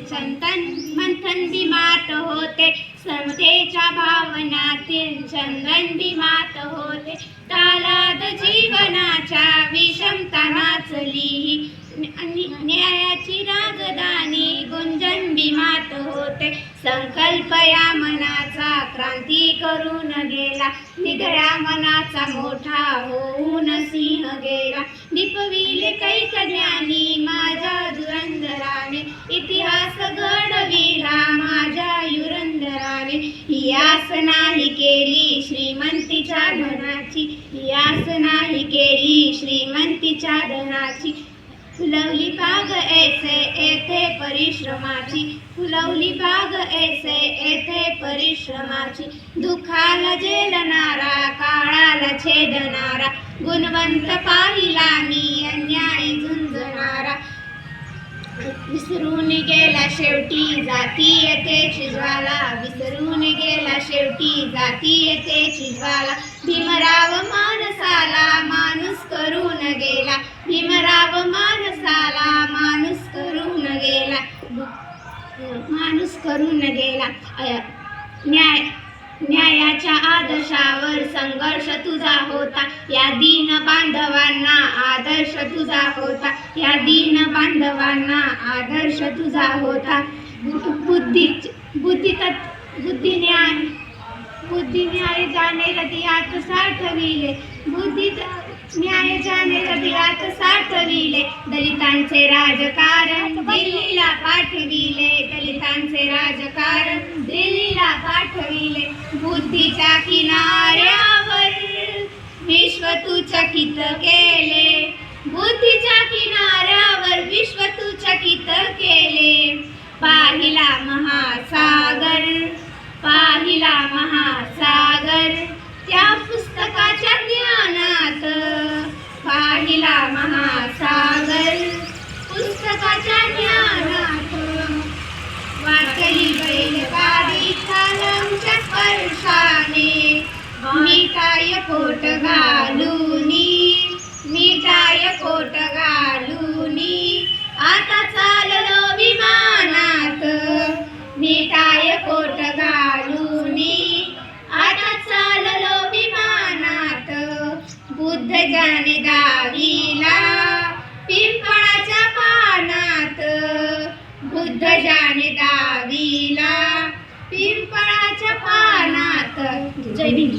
संतन मंथन बिमात होते, समतेच्या भावनातील चंदन बिमात होते. तालाद जीवनाच्या विषमता नाचली, न्यायाची राजधानी गुंजन बिमात होते. संकल्प या मनाचा क्रांती करून गेला, निधड्या मनाचा मोठा होऊन सिंह गेला. दीपविले कैक ज्ञानी माझ्या धुरंधराने, इतिहास घडविला माझ्या युरंधराने. ही आस नाही केली श्रीमंतीच्या धनाची, ही आस नाही केली श्रीमंतीच्या धनाची. फुलवली बाग ऐसे येथे परिश्रमाची, फुलवली बाग ऐसे येथे परिश्रमाची. दुःखाला झेलणारा, काळाला छेदणारा, गुणवंत पाहिला मी अन्याय झुंजणारा. विसरून गेला शेवटी जातीयतेची ज्वाला, विसरून गेला शेवटी जातीयतेची ज्वाला. भीमराव माणसाला माणूस करून गेला, भीमराव माणसाला माणूस करून गेला, माणूस करून गेला. न्यायाच्या आदर्शावर संघर्ष तुझा होता, या दीन बांधवांना आदर्श तुझा होता, या दीन बांधवांना आदर्श तुझा होता. बुद्धी न्याय जाणे हृदयात साठविले, बुद्धी न्याय जाणे हृदयात साठविले. दलितांचे राजकारण दिल्लीला पाठविले, दलितांचे राजकारण दिल्लीला पाठविले. बुद्धीच्या किनाऱ्यावर विश्व तू चकित केले, बुद्धीच्या किनाऱ्यावर विश्व तू चकित केले. पाहिला महासागर, पाहिला महासागर त्या पुस्तकाच्या ज्ञानात, पाहिला महासागर पुस्तकाच्या ज्ञानात. वाचली बैलगाडी कलमच्या स्पर्शाने, मिठाय कोट घालूनी, मिठाय कोट घालूनी. आता चाललो विमानात, मिठाय कोट घालूनी. आता चाललो विमानात. बुद्ध जाणे दहावीला पिंपळाच्या पानात, बुद्ध जाणे दहावीला पिंपळाच्या पानात. जय भीम.